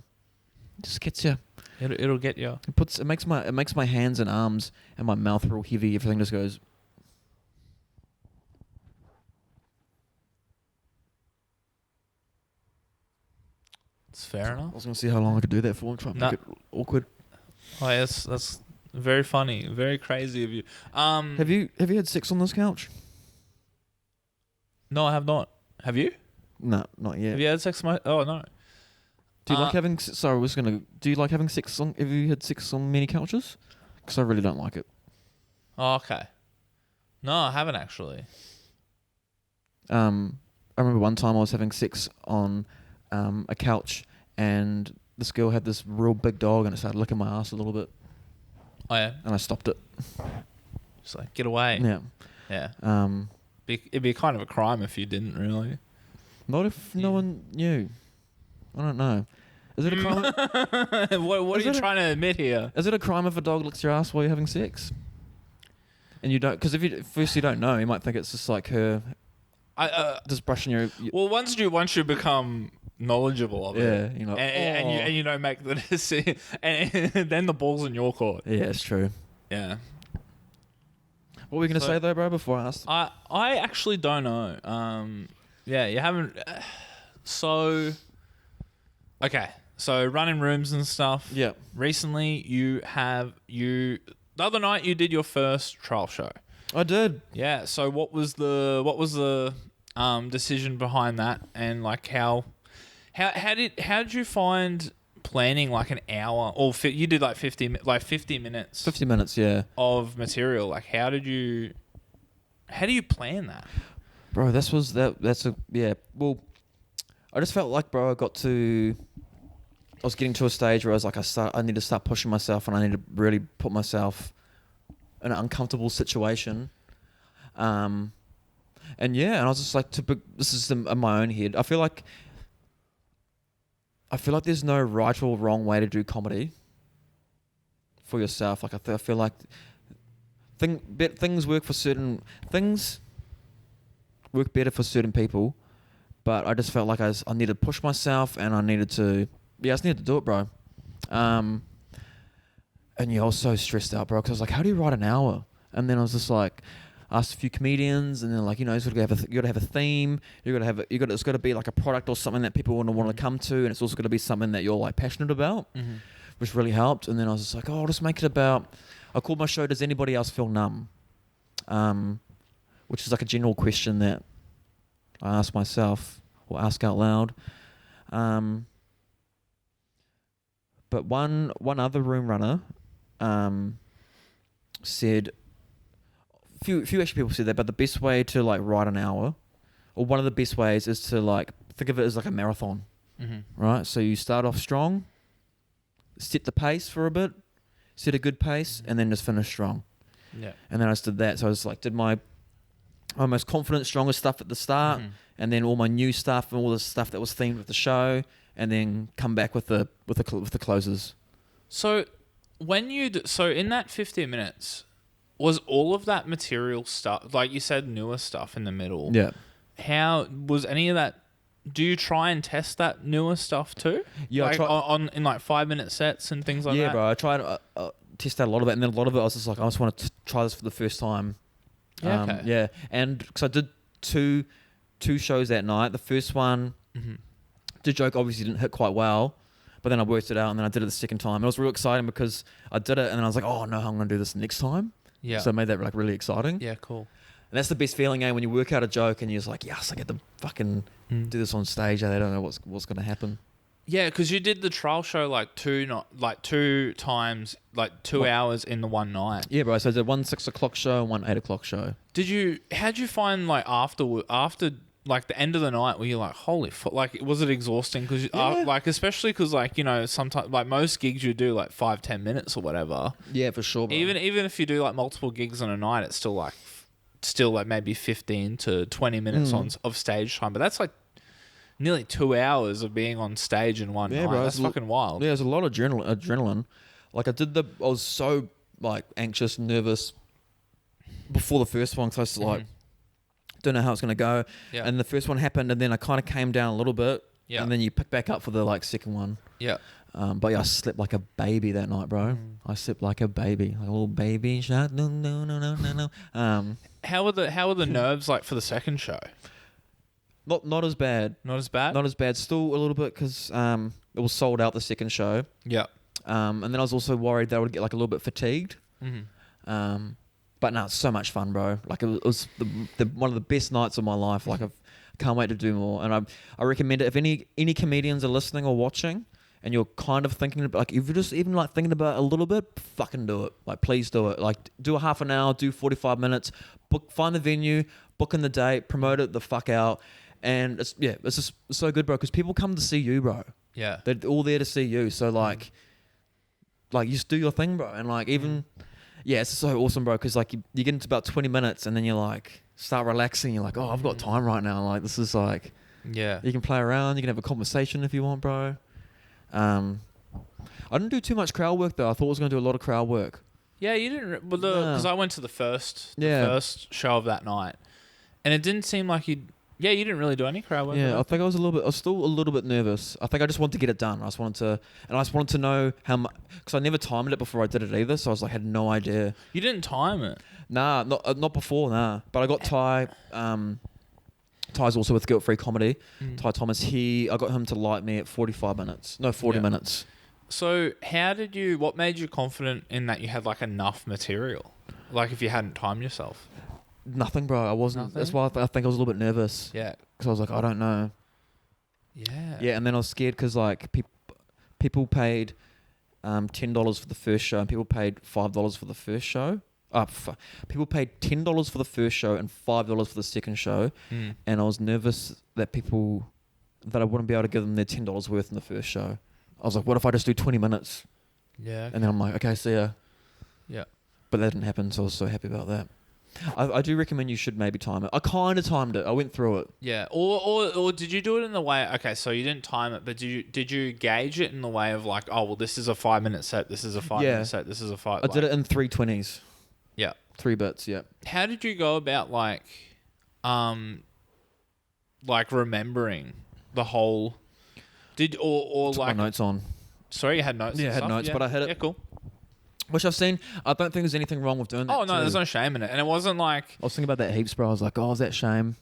just gets you. It'll get you. It makes my hands and arms and my mouth real heavy. Everything just goes. It's fair enough. I was gonna see how long I could do that for and try and make it awkward. Oh, yes, that's very funny, very crazy of you. Have you had sex on this couch? No, I have not. Have you? No, not yet. Have you had sex on my? Oh no. Do you like having? Sorry, do you like having sex on? Have you had sex on many couches? Because I really don't like it. Oh, okay. No, I haven't actually. I remember one time I was having sex on a couch, and this girl had this real big dog, and it started licking my ass a little bit. Oh yeah. And I stopped it. Just like get away. Yeah. Yeah. It'd be kind of a crime if you didn't really. Not if no one knew. I don't know. Is it a crime? What are you trying to admit here? Is it a crime if a dog licks your ass while you're having sex? And you don't, because if you don't know, you might think it's just like her just brushing your well, once you become knowledgeable of it, you know, and you don't make the decision, and then the ball's in your court. Yeah, it's true. Yeah. What were we gonna say though, bro? Before I asked, I actually don't know. Yeah, you haven't. So, okay. So running rooms and stuff. Yeah. Recently, the other night you did your first trial show. I did. Yeah. So what was the decision behind that, and like how did you find planning like an hour or you did like 50 minutes 50 minutes, yeah, of material? Like how do you plan that, bro? Well, I just felt like, bro, I was getting to a stage where I was like, I need to start pushing myself, and I need to really put myself in an uncomfortable situation. And I was just like, this is in my own head. I feel like there's no right or wrong way to do comedy for yourself. Like I feel like things work better for certain people, but I just felt like I needed to push myself, and I just needed to do it, bro. And I was so stressed out, bro, because I was like, how do you write an hour? And then I was just like, asked a few comedians, and then like, you know, you got to have a theme. It's got to be like a product or something that people want to come to, and it's also got to be something that you're like passionate about, which really helped. And then I was just like, I'll just make it about. I called my show "Does Anybody Else Feel Numb?" Which is like a general question that I ask myself or ask out loud. But one other room runner said. Few actually people said that, but the best way to like write an hour, or one of the best ways, is to like think of it as like a marathon, right? So you start off strong, set the pace for a bit, set a good pace, and then just finish strong. Yeah. And then I just did that. So I just like did my most confident, strongest stuff at the start, and then all my new stuff and all the stuff that was themed with the show, and then come back with the closes. So when so in that 15 minutes. Was all of that material stuff, like you said, newer stuff in the middle? Yeah. How was any of that? Do you try and test that newer stuff too? Yeah, like I try in like 5-minute sets and things like that. Yeah, bro. I tried to test out a lot of it, and then a lot of it I was just like, I just want to try this for the first time. Yeah. Okay. Yeah, and because I did two shows that night. The first one, the joke obviously didn't hit quite well, but then I worked it out, and then I did it the second time. It was real exciting because I did it, and then I was like, oh no, I'm going to do this next time. Yeah. So I made that like really exciting. Yeah, cool. And that's the best feeling, when you work out a joke and you're just like, yes, I get to fucking do this on stage. They don't know what's going to happen. Yeah, because you did the trial show like two times, like 2 hours in the one night. Yeah, bro. So I did one 6 o'clock show and one 8 o'clock show. How'd you find like after like the end of the night where you're like, holy fuck, like was it exhausting? Because like especially because like, you know, sometimes like most gigs you do like 5-10 minutes or whatever. Yeah, for sure, bro. Even if you do like multiple gigs on a night, it's still like maybe 15 to 20 minutes of stage time. But that's like nearly 2 hours of being on stage in one night. Bro, that's fucking wild. Yeah, there's a lot of adrenaline. Like I was so like anxious and nervous before the first one, because I was like, don't know how it's going to go. Yeah. And the first one happened, and then I kind of came down a little bit. Yeah. And then you pick back up for the like second one. Yeah. But yeah, I slept like a baby that night, bro. I slept like a baby, like a little baby shark. No. How were the nerves like for the second show? Not as bad. Not as bad? Not as bad. Still a little bit, because it was sold out the second show. Yeah. And then I was also worried that I would get like a little bit fatigued. But no, it's so much fun, bro. Like it was the one of the best nights of my life. Like I can't wait to do more. And I recommend it if any comedians are listening or watching, and you're kind of thinking about, like, if you're just even like thinking about it a little bit, fucking do it. Like please do it. Like do a half an hour, do 45 minutes, find the venue, book in the date, promote it the fuck out. And it's just so good, bro, because people come to see you, bro. Yeah. They're all there to see you. So like you just do your thing, bro. And like even yeah, it's so awesome, bro, because like you get into about 20 minutes and then you're like start relaxing. You're like, oh, I've got time right now. Like this is like, yeah, you can play around. You can have a conversation if you want, bro. I didn't do too much crowd work though. I thought I was going to do a lot of crowd work. Yeah, you didn't. Well, No. because I went to the first Yeah. show of that night, and it didn't seem like you. Yeah, you didn't really do any crowd work. Yeah, I think I was still a little bit nervous. I think I just wanted to get it done. I just wanted to know how much, because I never timed it before I did it either. So I was like, had no idea. You didn't time it. Nah, not before. Nah, but I got Ty. Ty's also with Guilt Free Comedy. Ty Thomas. I got him to light me at 45 minutes. No, 40 minutes. So what made you confident in that you had like enough material? Like if you hadn't timed yourself? Nothing, bro. I wasn't. Nothing? That's why I think I was a little bit nervous. Yeah. Because I was like, I don't know. Yeah. Yeah, and then I was scared because like people paid $10 for the first show and people paid $5 for the first show. People paid $10 for the first show and $5 for the second show, and I was nervous that I wouldn't be able to give them their $10 worth in the first show. I was like, what if I just do 20 minutes? Yeah. And then I'm like, okay, see ya. Yeah. But that didn't happen, so I was so happy about that. I do recommend you should maybe time it. I kind of timed it. I went through it. Yeah. Or did you do it in the way? Okay, so you didn't time it, but did you gauge it in the way of like, oh well, this is a 5-minute set. This is a 5-minute set. This is a 5. I did it in 3/20s. Yeah. 3 bits. Yeah. How did you go about like remembering the whole? Took my notes on. Sorry, you had notes. Yeah, and I had stuff? notes, but I had it. Yeah, cool. Which I've seen. I don't think there's anything wrong with doing that. Oh no, too. there's no shame in it, and it wasn't like. I was thinking about that heaps, bro. I was like, oh, is that shame?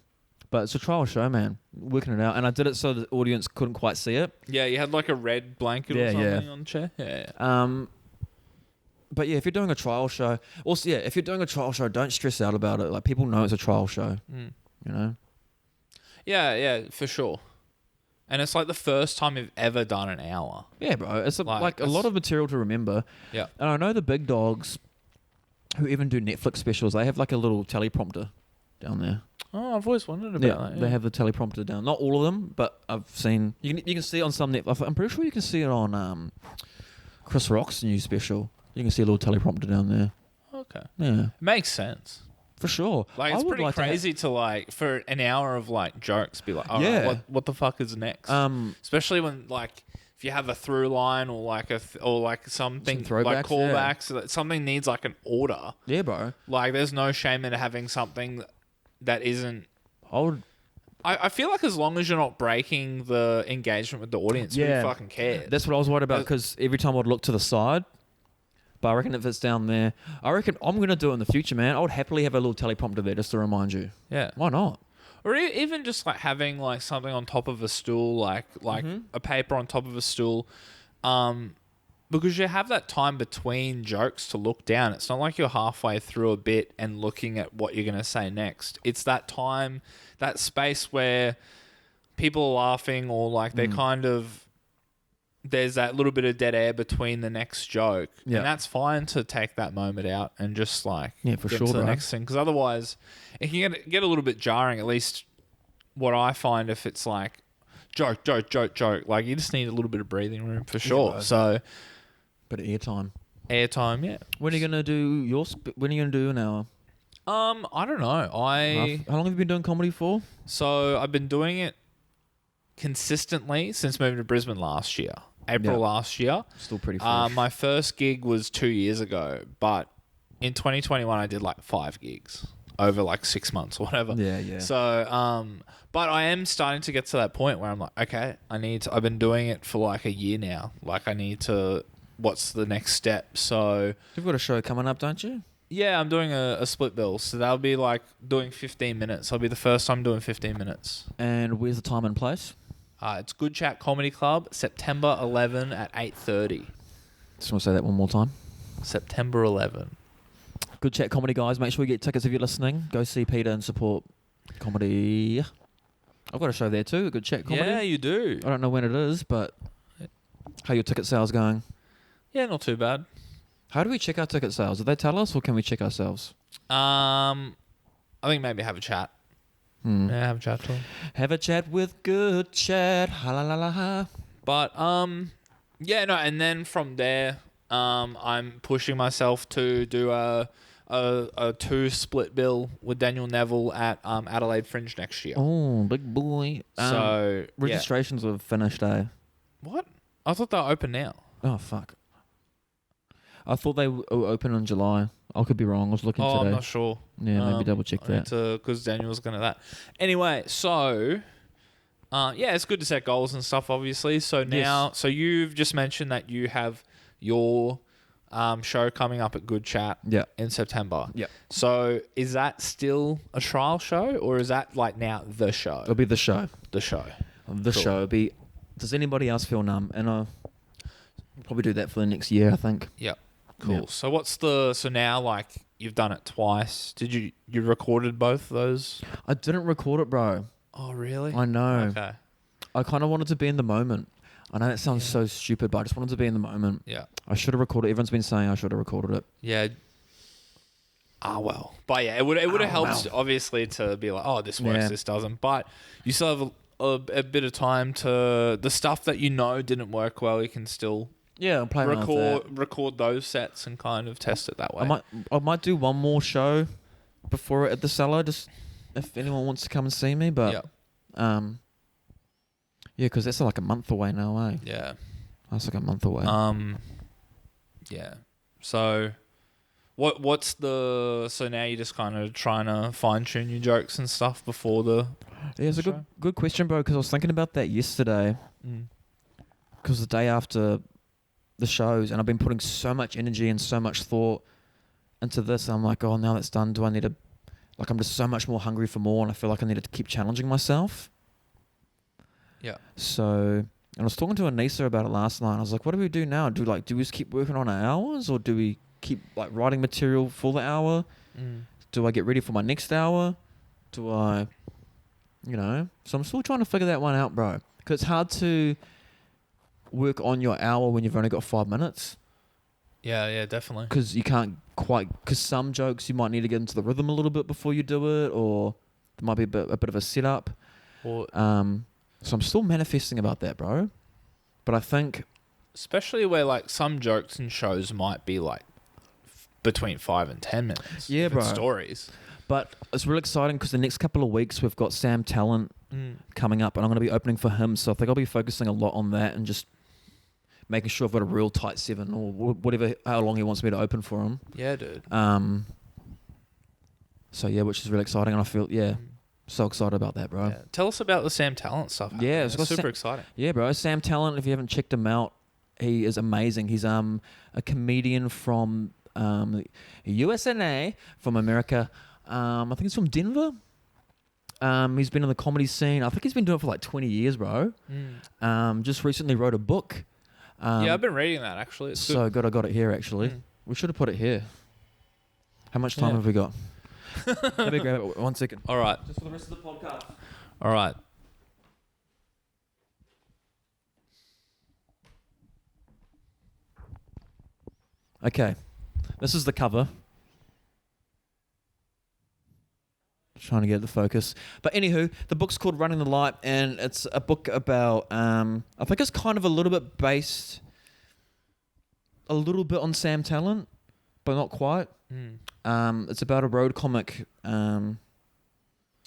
But it's a trial show, man. Working it out, and I did it so the audience couldn't quite see it. Yeah, you had like a red blanket or something on the chair. Yeah. But yeah, if you're doing a trial show, if you're doing a trial show, don't stress out about it. Like people know it's a trial show. You know. Yeah, for sure. And it's like the first time you've ever done an hour. Yeah, bro. It's like a lot of material to remember. Yeah. And I know the big dogs who even do Netflix specials, they have like a little teleprompter down there. Oh, I've always wondered about that. Yeah. They have the teleprompter down. Not all of them, but I've seen... You can see it on some Netflix. I'm pretty sure you can see it on Chris Rock's new special. You can see a little teleprompter down there. Okay. Yeah. Makes sense. For sure. Like, it's pretty crazy to like, for an hour of like jokes, be like, all right, what the fuck is next? Especially when like, if you have a through line or like something Some throwbacks, like callbacks, so that something needs like an order. Yeah, bro. Like, there's no shame in having something that isn't. I feel like as long as you're not breaking the engagement with the audience, who fucking cares? That's what I was worried about because every time I'd look to the side. But I reckon if it's down there, I reckon I'm going to do it in the future, man. I would happily have a little teleprompter there just to remind you. Yeah. Why not? Or even just like having like something on top of a stool, like a paper on top of a stool. Because you have that time between jokes to look down. It's not like you're halfway through a bit and looking at what you're going to say next. It's that time, that space where people are laughing or like they're kind of... There's that little bit of dead air between the next joke. Yeah. And that's fine to take that moment out and just like for get sure, to the next thing. Because otherwise it can get a little bit jarring, at least what I find if it's like joke. Like you just need a little bit of breathing room for sure. So bit of airtime, yeah. When are you going to do when are you going to do an hour? I don't know. How long have you been doing comedy for? So I've been doing it consistently since moving to Brisbane last year. April last year. Still pretty fresh. My first gig was 2 years ago, but in 2021 I did like 5 gigs over like 6 months or whatever. Yeah. So, but I am starting to get to that point where I'm like, okay, I've been doing it for like a year now. Like what's the next step? So you've got a show coming up, don't you? Yeah, I'm doing a split bill. So that'll be like doing 15 minutes. I'll be the first time doing 15 minutes. And where's the time and place? It's Good Chat Comedy Club, September 11 at 8:30. Just want to say that one more time. September 11. Good Chat Comedy, guys. Make sure you get tickets if you're listening. Go see Peter and support comedy. I've got a show there too, Good Chat Comedy. Yeah, you do. I don't know when it is, but how your ticket sales going? Yeah, not too bad. How do we check our ticket sales? Do they tell us or can we check ourselves? I think maybe have a chat. Yeah, have a chat to them. Have a chat with Good Chat. Ha la la la ha. But yeah, no, and then from there, I'm pushing myself to do a 2 split bill with Daniel Neville at Adelaide Fringe next year. Oh, big boy. So registrations have finished, eh? What? I thought they were open now. Oh fuck. I thought they were open in July. I could be wrong. I was looking today. I'm not sure. Yeah, maybe double check that. Because Daniel was going to that. Anyway, so yeah, it's good to set goals and stuff, obviously. So now, so you've just mentioned that you have your show coming up at Good Chat in September. Yeah. So is that still a trial show, or is that like now the show? It'll be the show. The show. The show. It'll be. Does anybody else feel numb? And I'll probably do that for the next year, I think. Yep. Cool. Yep. So now, like, you've done it twice. Did you recorded both those? I didn't record it, bro. Oh, really? I know. Okay. I kind of wanted to be in the moment. I know that sounds so stupid, but I just wanted to be in the moment. Yeah. I should have recorded it. Everyone's been saying I should have recorded it. Yeah. Well. But yeah, it would have helped, obviously, to be like, oh, this works, this doesn't. But you still have a bit of time to... The stuff that you know didn't work well, you can still... Yeah, I'm playing around with that. Record those sets and kind of test it that way. I might do one more show before it at the Cellar, just if anyone wants to come and see me. But yeah, because that's like a month away now, eh? Yeah, that's like a month away. Yeah. So, what's the? So now you're just kind of trying to fine tune your jokes and stuff before the. Yeah, it's a good question, bro. Because I was thinking about that yesterday. Because the day after the shows, and I've been putting so much energy and so much thought into this. I'm like, oh, now that's done. Do I need to, like, I'm just so much more hungry for more, and I feel like I need to keep challenging myself. Yeah. So, and I was talking to Anissa about it last night. I was like, what do we do now? Do we just keep working on our hours, or do we keep like writing material for the hour? Do I get ready for my next hour? Do I, So I'm still trying to figure that one out, bro. Because it's hard to work on your hour when you've only got 5 minutes. Yeah, definitely. Because you can't quite... Because some jokes you might need to get into the rhythm a little bit before you do it, or there might be a bit of a setup. Or, so I'm still manifesting about that, bro. But I think... Especially where, like, some jokes and shows might be, like, between 5 and 10 minutes. Yeah, bro. Stories. But it's really exciting because the next couple of weeks we've got Sam Talent coming up, and I'm going to be opening for him. So I think I'll be focusing a lot on that and just making sure I've got a real tight 7 or whatever, how long he wants me to open for him. Yeah, dude. So yeah, which is really exciting, and I feel so excited about that, bro. Yeah. Tell us about the Sam Talent stuff. Yeah, it's super exciting. Yeah, bro. Sam Talent. If you haven't checked him out, he is amazing. He's a comedian from USA, from America. I think he's from Denver. He's been in the comedy scene. I think he's been doing it for like 20 years, bro. Just recently wrote a book. Yeah, I've been reading that, actually. It's so good. I got it here, actually. We should have put it here. How much time have we got? Let me grab it. 1 second. All right. Just for the rest of the podcast. All right. Okay. This is the cover. Trying to get the focus. But anywho, the book's called Running the Light, and it's a book about, I think it's kind of a little bit based a little bit on Sam Talent, but not quite. It's about a road comic.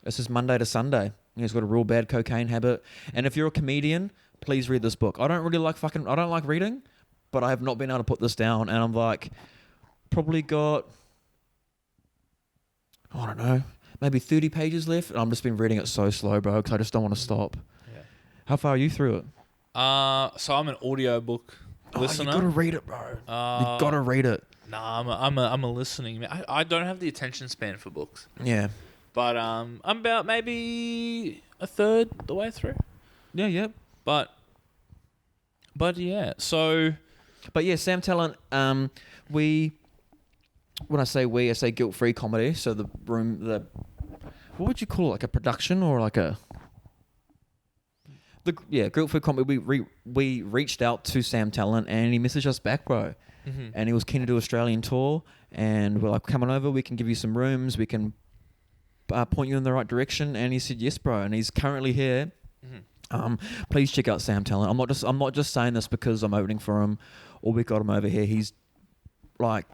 This is Monday to Sunday. He's got a real bad cocaine habit. And if you're a comedian, please read this book. I don't like reading, but I have not been able to put this down. And I'm like, probably got, I don't know, maybe 30 pages left. And I've just been reading it so slow, bro, because I just don't want to stop. Yeah. How far are you through it? So I'm an audiobook listener. You gotta read it, bro. You gotta read it. Nah, I'm a listening man. I don't have the attention span for books. Yeah. But I'm about maybe a third the way through. Yeah. But yeah. So. But yeah, Sam Talent. When I say we, I say guilt-free comedy. So what would you call it? Like a production or like a. Guilt-free comedy. We reached out to Sam Talent and he messaged us back, bro. Mm-hmm. And he was keen to do Australian tour, and we're like, coming over, we can give you some rooms, we can point you in the right direction. And he said yes, bro, and he's currently here. Mm-hmm. Please check out Sam Talent. I'm not just saying this because I'm opening for him or we got him over here. He's like,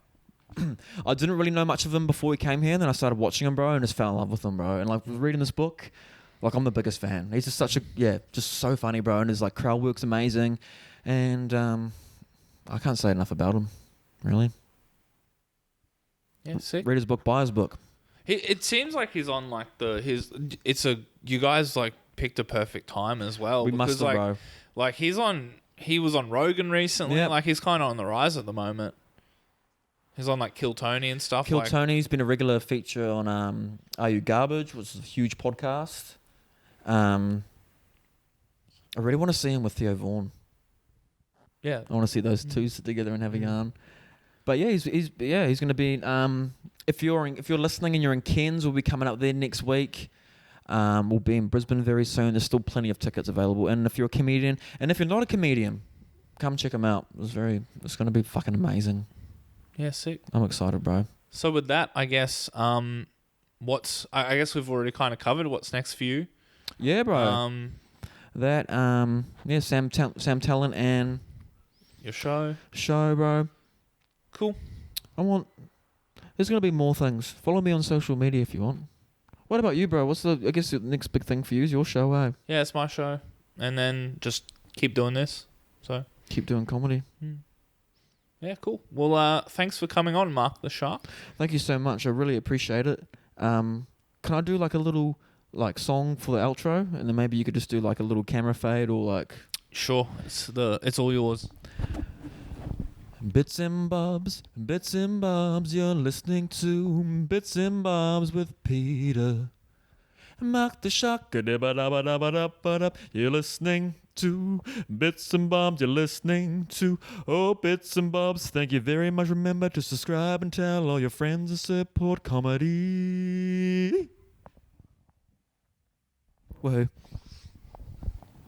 I didn't really know much of him before he came here, and then I started watching him, bro, and just fell in love with him, bro. And like reading this book, like I'm the biggest fan. He's just just so funny, bro, and his like crowd work's amazing, and I can't say enough about him. Really? Yeah, sick. Read his book, buy his book. It seems like he's on like you guys like picked a perfect time as well. We must have, bro. Like he was on Rogan recently. Yep. Like he's kind of on the rise at the moment. He's on like Kill Tony and stuff. Kill Tony's been a regular feature on Are You Garbage, which is a huge podcast. I really want to see him with Theo Vaughn. Yeah, I want to see those two sit together and have a yarn. But yeah, he's going to be. If you're listening and you're in Cairns, we'll be coming up there next week. We'll be in Brisbane very soon. There's still plenty of tickets available. And if you're a comedian, and if you're not a comedian, come check him out. It's going to be fucking amazing. Yeah, sick. I'm excited, bro. So with that, I guess I guess we've already kind of covered what's next for you. Yeah, bro. Sam Talent and your show, bro. Cool. There's gonna be more things. Follow me on social media if you want. What about you, bro? What's the next big thing for you is your show, eh? Yeah, it's my show, and then just keep doing this. So keep doing comedy. Yeah, cool. Well, thanks for coming on, Marc the Sharc. Thank you so much. I really appreciate it. Can I do like a little song for the outro, and then maybe you could just do like a little camera fade or like. Sure, it's all yours. Bits and Bobs, you're listening to Bits and Bobs with Peter. Marc the Sharc, you're listening to Bits and Bobs, you're listening to Bits and Bobs. Thank you very much. Remember to subscribe and tell all your friends to support comedy. Woohoo.